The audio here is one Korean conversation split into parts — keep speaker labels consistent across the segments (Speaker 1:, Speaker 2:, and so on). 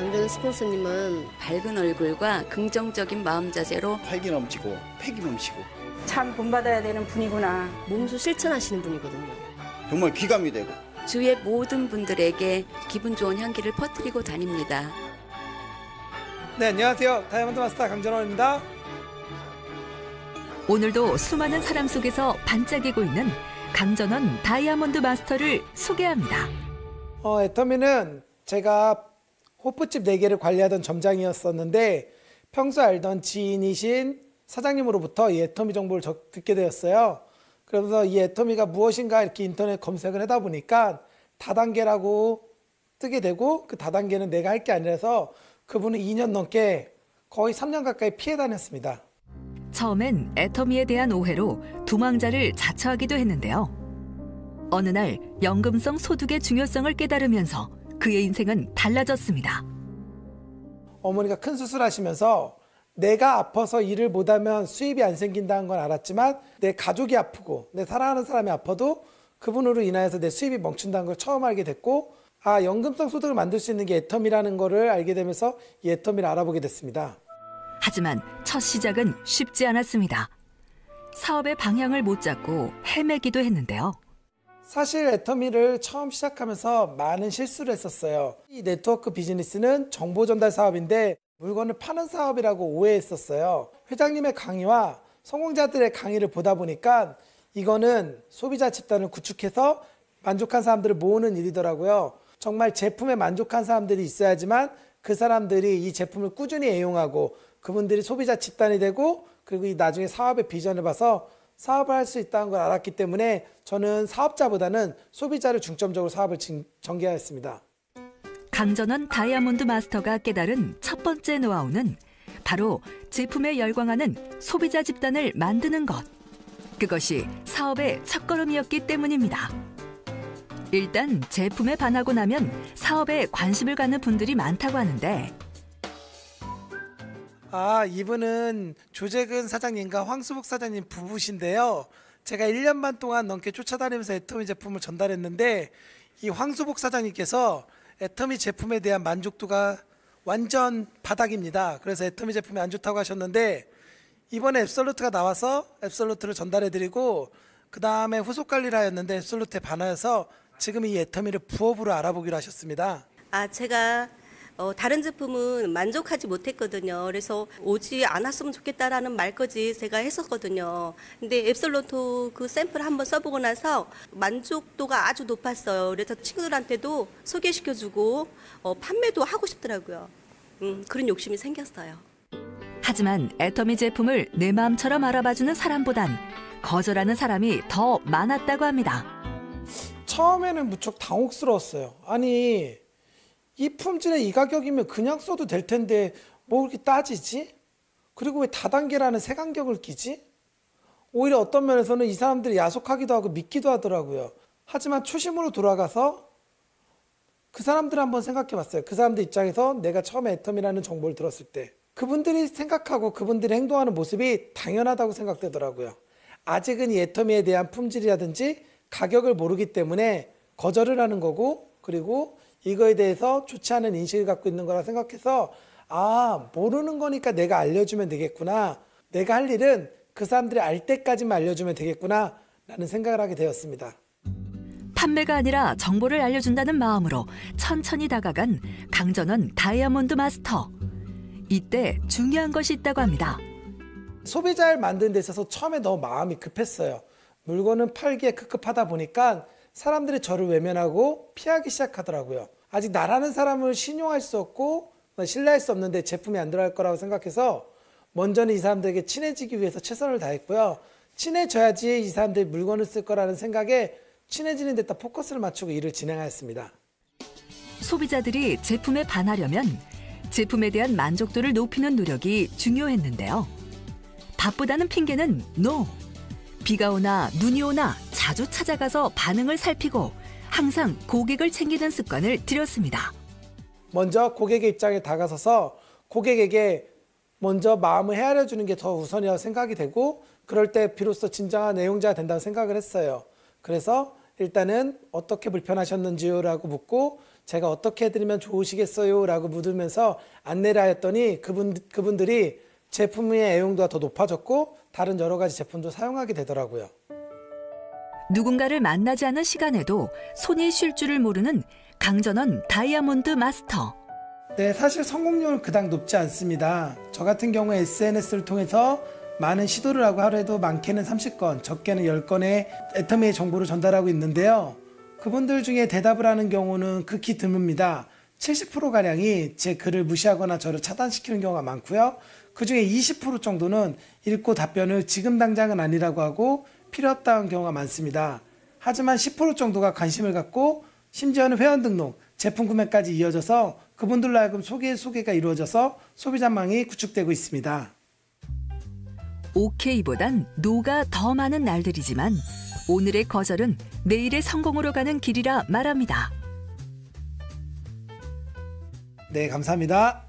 Speaker 1: 강전은 스폰서님은
Speaker 2: 밝은 얼굴과 긍정적인 마음 자세로
Speaker 3: 활기 넘치고 패기 넘치고
Speaker 4: 참 본받아야 되는 분이구나.
Speaker 1: 몸소 실천하시는 분이거든요.
Speaker 3: 정말 귀감이 되고
Speaker 2: 주위의 모든 분들에게 기분 좋은 향기를 퍼뜨리고 다닙니다.
Speaker 5: 네, 안녕하세요. 다이아몬드 마스터 강전원입니다.
Speaker 6: 오늘도 수많은 사람 속에서 반짝이고 있는 강전원 다이아몬드 마스터를 소개합니다.
Speaker 5: 애터미는 제가 호프집 4개를 관리하던 점장이었었는데 평소 알던 지인이신 사장님으로부터 이 애터미 정보를 듣게 되었어요. 그러면서 이 애터미가 무엇인가 이렇게 인터넷 검색을 하다 보니까 다단계라고 뜨게 되고, 그 다단계는 내가 할 게 아니라서 그분은 2년 넘게 거의 3년 가까이 피해 다녔습니다.
Speaker 6: 처음엔 애터미에 대한 오해로 두망자를 자처하기도 했는데요. 어느 날 연금성 소득의 중요성을 깨달으면서 그의 인생은 달라졌습니다.
Speaker 5: 어머니가 큰 수술하시면서 내가 아파서 일을 못하면 수입이 안 생긴다는 건 알았지만 내 가족이 아프고 내 사랑하는 사람이 아파도 그분으로 인하여서 내 수입이 멈춘다는 걸 처음 알게 됐고, 연금성 소득을 만들 수 있는 게 애터미라는 거를 알게 되면서 이 애터미를 알아보게 됐습니다.
Speaker 6: 하지만 첫 시작은 쉽지 않았습니다. 사업의 방향을 못 잡고 헤매기도 했는데요.
Speaker 5: 사실 애터미를 처음 시작하면서 많은 실수를 했었어요. 이 네트워크 비즈니스는 정보 전달 사업인데 물건을 파는 사업이라고 오해했었어요. 회장님의 강의와 성공자들의 강의를 보다 보니까 이거는 소비자 집단을 구축해서 만족한 사람들을 모으는 일이더라고요. 정말 제품에 만족한 사람들이 있어야지만 그 사람들이 이 제품을 꾸준히 애용하고 그분들이 소비자 집단이 되고, 그리고 이 나중에 사업의 비전을 봐서 사업을 할 수 있다는 걸 알았기 때문에 저는 사업자보다는 소비자를 중점적으로 사업을 전개하였습니다.
Speaker 6: 강전원 다이아몬드 마스터가 깨달은 첫 번째 노하우는 바로 제품에 열광하는 소비자 집단을 만드는 것. 그것이 사업의 첫걸음이었기 때문입니다. 일단 제품에 반하고 나면 사업에 관심을 갖는 분들이 많다고 하는데,
Speaker 5: 이분은 조재근 사장님과 황수복 사장님 부부신데요. 제가 1년 반 동안 넘게 쫓아다니면서 애터미 제품을 전달했는데 이 황수복 사장님께서 애터미 제품에 대한 만족도가 완전 바닥입니다. 그래서 애터미 제품이 안 좋다고 하셨는데 이번에 앱솔루트가 나와서 앱솔루트를 전달해드리고 그 다음에 후속 관리를 하였는데 앱솔루트에 반하여서 지금 이 애터미를 부업으로 알아보기로 하셨습니다.
Speaker 7: 제가 다른 제품은 만족하지 못했거든요. 그래서 오지 않았으면 좋겠다라는 말까지 제가 했었거든요. 근데 앱솔루트 그 샘플 한번 써보고 나서 만족도가 아주 높았어요. 그래서 친구들한테도 소개시켜주고 판매도 하고 싶더라고요. 그런 욕심이 생겼어요.
Speaker 6: 하지만 애터미 제품을 내 마음처럼 알아봐주는 사람보단 거절하는 사람이 더 많았다고 합니다.
Speaker 5: 처음에는 무척 당혹스러웠어요. 아니, 이 품질에 이 가격이면 그냥 써도 될 텐데 뭐 그렇게 따지지? 그리고 왜 다단계라는 색안경을 끼지? 오히려 어떤 면에서는 이 사람들이 야속하기도 하고 믿기도 하더라고요. 하지만 초심으로 돌아가서 그 사람들을 한번 생각해 봤어요. 그 사람들 입장에서 내가 처음에 애터미라는 정보를 들었을 때 그분들이 생각하고 그분들이 행동하는 모습이 당연하다고 생각되더라고요. 아직은 이 애터미에 대한 품질이라든지 가격을 모르기 때문에 거절을 하는 거고, 그리고 이거에 대해서 좋지 않은 인식을 갖고 있는 거라 생각해서 모르는 거니까 내가 알려주면 되겠구나. 내가 할 일은 그 사람들이 알 때까지만 알려주면 되겠구나 라는 생각을 하게 되었습니다.
Speaker 6: 판매가 아니라 정보를 알려준다는 마음으로 천천히 다가간 강전원 다이아몬드 마스터. 이때 중요한 것이 있다고 합니다.
Speaker 5: 소비자를 만드는 데 있어서 처음에 너무 마음이 급했어요. 물건은 팔기에 급급하다 보니까 사람들이 저를 외면하고 피하기 시작하더라고요. 아직 나라는 사람을 신용할 수 없고 신뢰할 수 없는데 제품이 안 들어갈 거라고 생각해서 먼저는 이 사람들에게 친해지기 위해서 최선을 다했고요. 친해져야지 이 사람들이 물건을 쓸 거라는 생각에 친해지는 데다 포커스를 맞추고 일을 진행하였습니다.
Speaker 6: 소비자들이 제품에 반하려면 제품에 대한 만족도를 높이는 노력이 중요했는데요. 바쁘다는 핑계는 NO! 비가 오나 눈이 오나 자주 찾아가서 반응을 살피고 항상 고객을 챙기는 습관을 들였습니다.
Speaker 5: 먼저 고객의 입장에 다가서서 고객에게 먼저 마음을 헤아려 주는 게 더 우선이라고 생각이 되고, 그럴 때 비로소 진정한 애용자가 된다고 생각을 했어요. 그래서 일단은 어떻게 불편하셨는지요? 라고 묻고 제가 어떻게 해드리면 좋으시겠어요? 라고 묻으면서 안내를 하였더니 그분들이 제품의 애용도가 더 높아졌고 다른 여러 가지 제품도 사용하게 되더라고요.
Speaker 6: 누군가를 만나지 않은 시간에도 손이 쉴 줄을 모르는 강전원 다이아몬드 마스터.
Speaker 5: 네, 사실 성공률은 그닥 높지 않습니다. 저 같은 경우에 SNS를 통해서 많은 시도를 하고 하루에도 많게는 30건, 적게는 10건의 애터미의 정보를 전달하고 있는데요. 그분들 중에 대답을 하는 경우는 극히 드뭅니다. 70%가량이 제 글을 무시하거나 저를 차단시키는 경우가 많고요. 그중에 20% 정도는 읽고 답변을 지금 당장은 아니라고 하고 필요 없다는 경우가 많습니다. 하지만 10% 정도가 관심을 갖고 심지어는 회원 등록, 제품 구매까지 이어져서 그분들로 하여금 소개가 이루어져서 소비자망이 구축되고 있습니다.
Speaker 6: 오케이보단 노가 더 많은 날들이지만 오늘의 거절은 내일의 성공으로 가는 길이라 말합니다.
Speaker 5: 네, 감사합니다.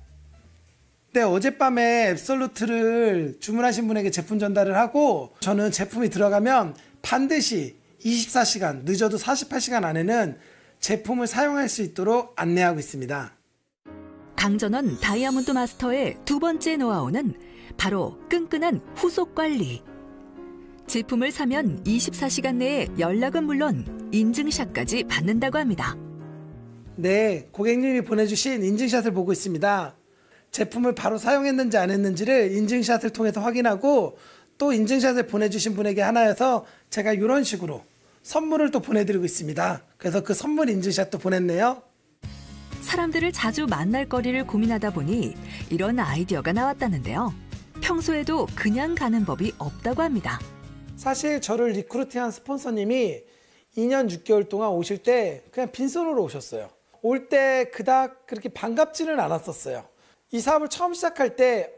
Speaker 5: 네, 어젯밤에 앱솔루트를 주문하신 분에게 제품 전달을 하고 저는 제품이 들어가면 반드시 24시간, 늦어도 48시간 안에는 제품을 사용할 수 있도록 안내하고 있습니다.
Speaker 6: 강전원 다이아몬드 마스터의 두 번째 노하우는 바로 끈끈한 후속 관리. 제품을 사면 24시간 내에 연락은 물론 인증샷까지 받는다고 합니다.
Speaker 5: 네, 고객님이 보내주신 인증샷을 보고 있습니다. 제품을 바로 사용했는지 안 했는지를 인증샷을 통해서 확인하고 또 인증샷을 보내주신 분에게 하나여서 제가 이런 식으로 선물을 또 보내드리고 있습니다. 그래서 그 선물 인증샷도 보냈네요.
Speaker 6: 사람들을 자주 만날 거리를 고민하다 보니 이런 아이디어가 나왔다는데요. 평소에도 그냥 가는 법이 없다고 합니다.
Speaker 5: 사실 저를 리크루팅한 스폰서님이 2년 6개월 동안 오실 때 그냥 빈손으로 오셨어요. 올 때 그닥 그렇게 반갑지는 않았었어요. 이 사업을 처음 시작할 때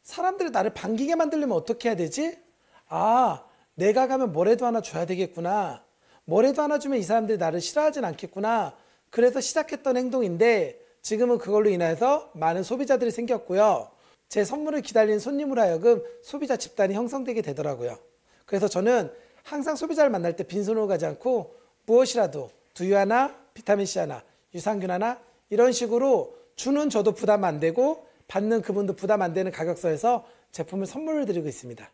Speaker 5: 사람들이 나를 반기게 만들려면 어떻게 해야 되지? 내가 가면 뭐라도 하나 줘야 되겠구나. 뭐라도 하나 주면 이 사람들이 나를 싫어하진 않겠구나. 그래서 시작했던 행동인데 지금은 그걸로 인해서 많은 소비자들이 생겼고요. 제 선물을 기다리는 손님으로 하여금 소비자 집단이 형성되게 되더라고요. 그래서 저는 항상 소비자를 만날 때 빈손으로 가지 않고 무엇이라도 두유 하나, 비타민C 하나, 유산균 하나 이런 식으로 주는 저도 부담 안 되고 받는 그분도 부담 안 되는 가격선에서 제품을 선물을 드리고 있습니다.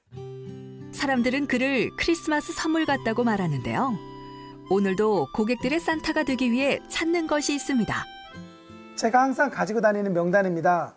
Speaker 6: 사람들은 그를 크리스마스 선물 같다고 말하는데요. 오늘도 고객들의 산타가 되기 위해 찾는 것이 있습니다.
Speaker 5: 제가 항상 가지고 다니는 명단입니다.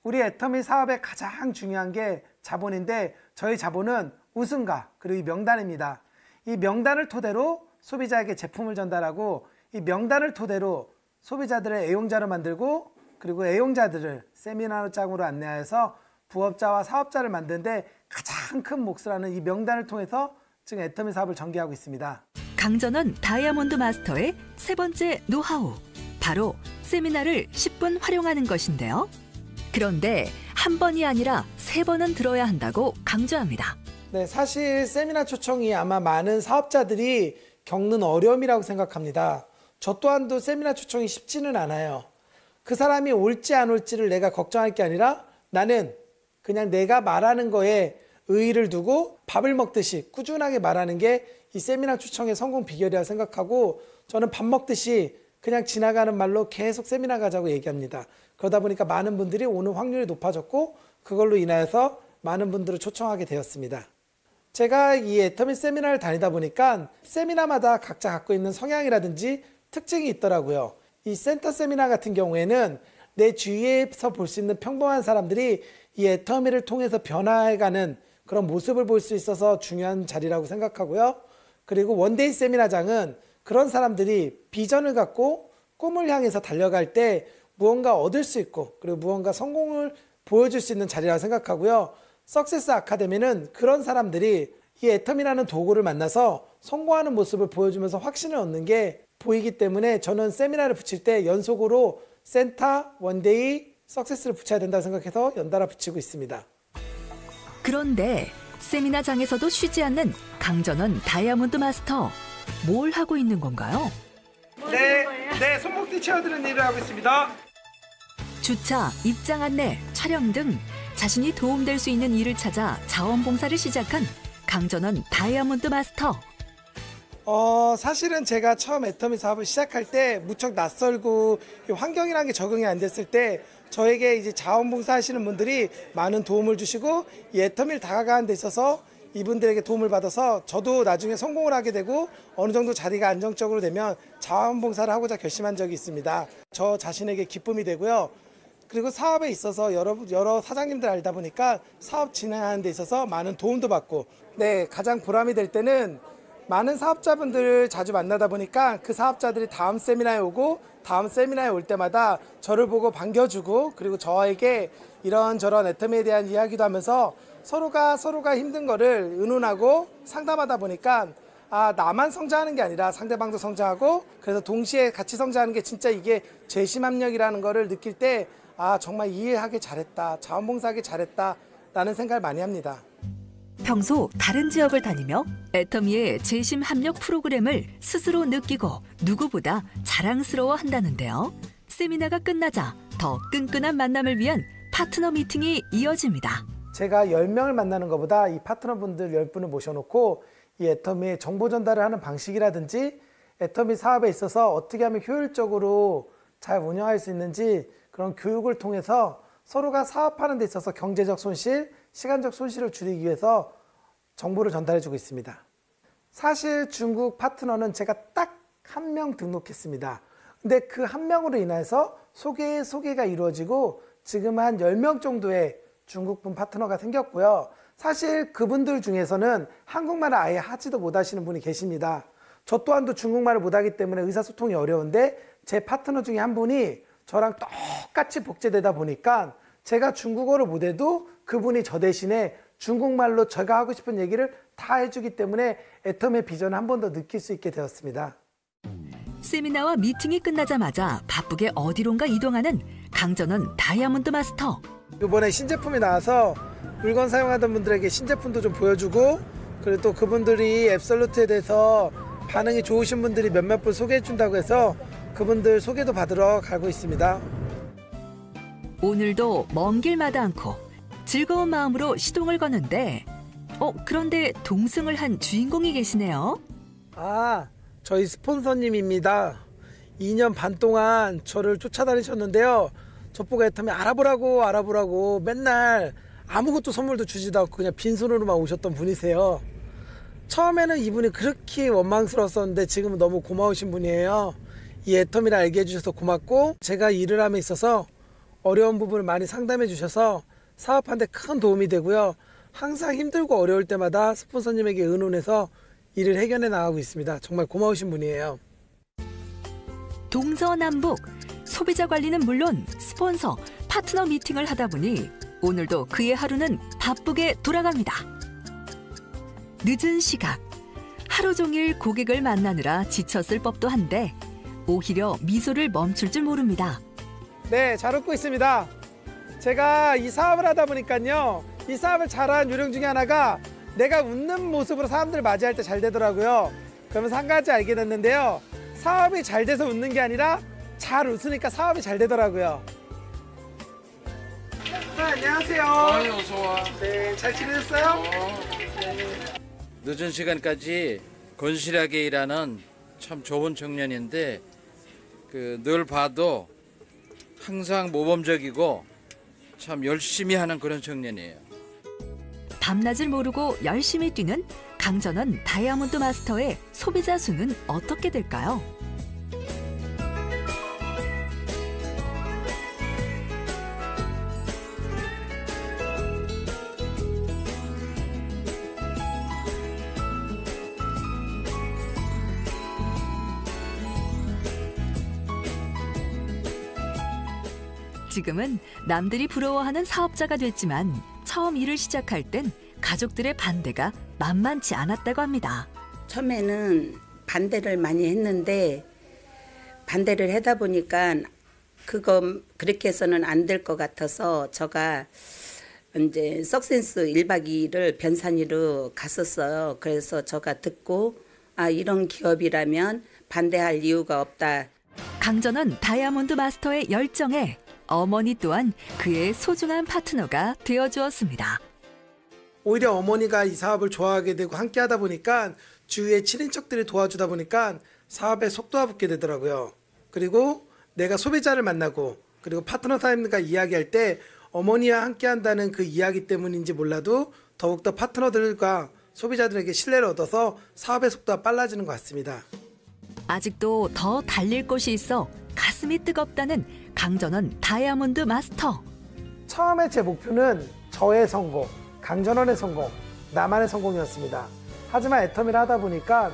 Speaker 5: 우리 애터미 사업의 가장 중요한 게 자본인데 저희 자본은 우승가 그리고 이 명단입니다. 이 명단을 토대로 소비자에게 제품을 전달하고 이 명단을 토대로 소비자들의 애용자로 만들고 그리고 애용자들을 세미나 장으로 안내하여서 부업자와 사업자를 만드는데 가장 큰 몫을 하는 이 명단을 통해서 지금 애터미 사업을 전개하고 있습니다.
Speaker 6: 강전원 다이아몬드 마스터의 세 번째 노하우, 바로 세미나를 10분 활용하는 것인데요. 그런데 한 번이 아니라 3번은 들어야 한다고 강조합니다.
Speaker 5: 네, 사실 세미나 초청이 아마 많은 사업자들이 겪는 어려움이라고 생각합니다. 저 또한도 세미나 초청이 쉽지는 않아요. 그 사람이 올지 안 올지를 내가 걱정할 게 아니라 나는 그냥 내가 말하는 거에 의의를 두고 밥을 먹듯이 꾸준하게 말하는 게 이 세미나 초청의 성공 비결이라고 생각하고 저는 밥 먹듯이 그냥 지나가는 말로 계속 세미나 가자고 얘기합니다. 그러다 보니까 많은 분들이 오는 확률이 높아졌고 그걸로 인하여서 많은 분들을 초청하게 되었습니다. 제가 이 애터미 세미나를 다니다 보니까 세미나마다 각자 갖고 있는 성향이라든지 특징이 있더라고요. 이 센터 세미나 같은 경우에는 내 주위에서 볼 수 있는 평범한 사람들이 이 애터미를 통해서 변화해가는 그런 모습을 볼 수 있어서 중요한 자리라고 생각하고요. 그리고 원데이 세미나장은 그런 사람들이 비전을 갖고 꿈을 향해서 달려갈 때 무언가 얻을 수 있고 그리고 무언가 성공을 보여줄 수 있는 자리라고 생각하고요. 석세스 아카데미는 그런 사람들이 이 애터미라는 도구를 만나서 성공하는 모습을 보여주면서 확신을 얻는 게 보이기 때문에 저는 세미나를 붙일 때 연속으로 센터, 원데이, 석세스를 붙여야 된다고 생각해서 연달아 붙이고 있습니다.
Speaker 6: 그런데 세미나장에서도 쉬지 않는 강전원 다이아몬드 마스터, 뭘 하고 있는 건가요?
Speaker 5: 네, 손목뒤 채워드리는 일을 하고 있습니다.
Speaker 6: 주차, 입장 안내, 촬영 등 자신이 도움될 수 있는 일을 찾아 자원봉사를 시작한 강전원 다이아몬드 마스터.
Speaker 5: 사실은 제가 처음 애터미 사업을 시작할 때 무척 낯설고 환경이라는 게 적응이 안 됐을 때 저에게 이제 자원봉사 하시는 분들이 많은 도움을 주시고 이 애터미를 다가가는 데 있어서 이분들에게 도움을 받아서 저도 나중에 성공을 하게 되고 어느 정도 자리가 안정적으로 되면 자원봉사를 하고자 결심한 적이 있습니다. 저 자신에게 기쁨이 되고요. 그리고 사업에 있어서 여러 사장님들 알다 보니까 사업 진행하는 데 있어서 많은 도움도 받고 네, 가장 보람이 될 때는 많은 사업자분들을 자주 만나다 보니까 그 사업자들이 다음 세미나에 오고 다음 세미나에 올 때마다 저를 보고 반겨주고 그리고 저에게 이런저런 애터미에 대한 이야기도 하면서 서로가 힘든 거를 의논하고 상담하다 보니까 나만 성장하는 게 아니라 상대방도 성장하고 그래서 동시에 같이 성장하는 게 진짜 이게 재심합력이라는 거를 느낄 때 정말 이해하기 잘했다, 자원봉사하기 잘했다 라는 생각을 많이 합니다.
Speaker 6: 평소 다른 지역을 다니며 애터미의 재심 합력 프로그램을 스스로 느끼고 누구보다 자랑스러워 한다는데요. 세미나가 끝나자 더 끈끈한 만남을 위한 파트너 미팅이 이어집니다.
Speaker 5: 제가 10명을 만나는 것보다 이 파트너분들 10분을 모셔놓고 이 애터미의 정보 전달을 하는 방식이라든지 애터미 사업에 있어서 어떻게 하면 효율적으로 잘 운영할 수 있는지 그런 교육을 통해서 서로가 사업하는 데 있어서 경제적 손실, 시간적 손실을 줄이기 위해서 정보를 전달해주고 있습니다. 사실 중국 파트너는 제가 딱 한 명 등록했습니다. 근데 그 한 명으로 인해서 소개가 이루어지고 지금 한 10명 정도의 중국분 파트너가 생겼고요. 사실 그분들 중에서는 한국말을 아예 하지도 못하시는 분이 계십니다. 저 또한도 중국말을 못하기 때문에 의사소통이 어려운데 제 파트너 중에 한 분이 저랑 똑같이 복제되다 보니까 제가 중국어를 못해도 그분이 저 대신에 중국말로 제가 하고 싶은 얘기를 다 해주기 때문에 애터미의 비전을 한 번 더 느낄 수 있게 되었습니다.
Speaker 6: 세미나와 미팅이 끝나자마자 바쁘게 어디론가 이동하는 강전원 다이아몬드 마스터.
Speaker 5: 이번에 신제품이 나와서 물건 사용하던 분들에게 신제품도 좀 보여주고 그리고 또 그분들이 앱솔루트에 대해서 반응이 좋으신 분들이 몇몇 분 소개해 준다고 해서 그분들 소개도 받으러 가고 있습니다.
Speaker 6: 오늘도 먼 길마다 않고 즐거운 마음으로 시동을 거는데 그런데 동승을 한 주인공이 계시네요.
Speaker 5: 저희 스폰서님입니다. 2년 반 동안 저를 쫓아다니셨는데요. 저보고 애터미 알아보라고 맨날 아무것도 선물도 주지도 않고 그냥 빈손으로만 오셨던 분이세요. 처음에는 이분이 그렇게 원망스러웠었는데 지금은 너무 고마우신 분이에요. 이 애터미를 알게 해주셔서 고맙고 제가 일을 함에 있어서 어려운 부분을 많이 상담해 주셔서 사업하는 데 큰 도움이 되고요. 항상 힘들고 어려울 때마다 스폰서님에게 의논해서 일을 해결해 나가고 있습니다. 정말 고마우신 분이에요.
Speaker 6: 동서남북 소비자 관리는 물론 스폰서, 파트너 미팅을 하다 보니 오늘도 그의 하루는 바쁘게 돌아갑니다. 늦은 시각, 하루 종일 고객을 만나느라 지쳤을 법도 한데 오히려 미소를 멈출 줄 모릅니다.
Speaker 5: 네, 잘 웃고 있습니다. 제가 이 사업을 하다 보니까요. 이 사업을 잘하는 요령 중에 하나가 내가 웃는 모습으로 사람들을 맞이할 때 잘 되더라고요. 그러면서 한 가지 알게 됐는데요. 사업이 잘 돼서 웃는 게 아니라 잘 웃으니까 사업이 잘 되더라고요. 안녕하세요.
Speaker 8: 어서 와.
Speaker 5: 네, 잘 지내셨어요?
Speaker 8: 늦은 시간까지 건실하게 일하는 참 좋은 청년인데 늘 봐도 항상 모범적이고 참 열심히 하는 그런 청년이에요.
Speaker 6: 밤낮을 모르고 열심히 뛰는 강전원 다이아몬드 마스터의 소비자 수는 어떻게 될까요? 지금은 남들이 부러워하는 사업자가 됐지만 처음 일을 시작할 땐 가족들의 반대가 만만치 않았다고 합니다.
Speaker 4: 처음에는 반대를 많이 했는데 반대를 하다 보니까 그렇게 해서는 안 될 것 같아서 제가 이제 석센스 1박 2일을 변산이로 갔었어요. 그래서 제가 듣고 이런 기업이라면 반대할 이유가 없다.
Speaker 6: 강전원 다이아몬드 마스터의 열정에 어머니 또한 그의 소중한 파트너가 되어주었습니다.
Speaker 5: 오히려 어머니가 이 사업을 좋아하게 되고 함께 하다 보니까 주위에 친인척들이 도와주다 보니까 사업에 속도가 붙게 되더라고요. 그리고 내가 소비자를 만나고 그리고 파트너 사장님과 이야기할 때 어머니와 함께 한다는 그 이야기 때문인지 몰라도 더욱더 파트너들과 소비자들에게 신뢰를 얻어서 사업의 속도가 빨라지는 것 같습니다.
Speaker 6: 아직도 더 달릴 곳이 있어 가슴이 뜨겁다는 강전원 다이아몬드 마스터.
Speaker 5: 처음에 제 목표는 저의 성공, 강전원의 성공, 나만의 성공이었습니다. 하지만 애터미를 하다 보니까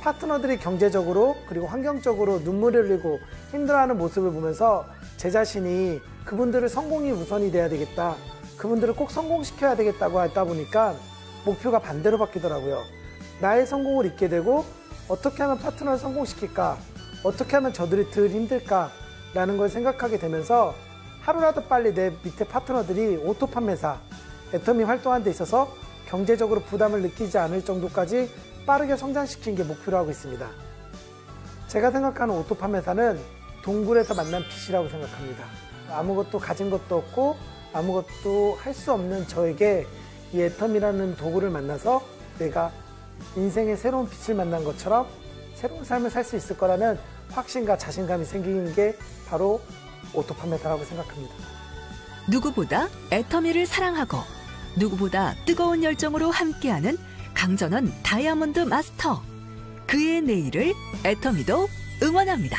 Speaker 5: 파트너들이 경제적으로 그리고 환경적으로 눈물을 흘리고 힘들어하는 모습을 보면서 제 자신이 그분들의 성공이 우선이 돼야 되겠다. 그분들을 꼭 성공시켜야 되겠다고 하다 보니까 목표가 반대로 바뀌더라고요. 나의 성공을 잊게 되고 어떻게 하면 파트너를 성공시킬까? 어떻게 하면 저들이 덜 힘들까? 라는 걸 생각하게 되면서 하루라도 빨리 내 밑에 파트너들이 오토 판매사, 애터미 활동하는 데 있어서 경제적으로 부담을 느끼지 않을 정도까지 빠르게 성장시키는 게 목표로 하고 있습니다. 제가 생각하는 오토 판매사는 동굴에서 만난 빛이라고 생각합니다. 아무것도 가진 것도 없고 아무것도 할 수 없는 저에게 이 애터미라는 도구를 만나서 내가 인생의 새로운 빛을 만난 것처럼 새로운 삶을 살 수 있을 거라는 확신과 자신감이 생기는 게 바로 오토 판매사라고 생각합니다.
Speaker 6: 누구보다 애터미를 사랑하고 누구보다 뜨거운 열정으로 함께하는 강전원 다이아몬드 마스터. 그의 내일을 애터미도 응원합니다.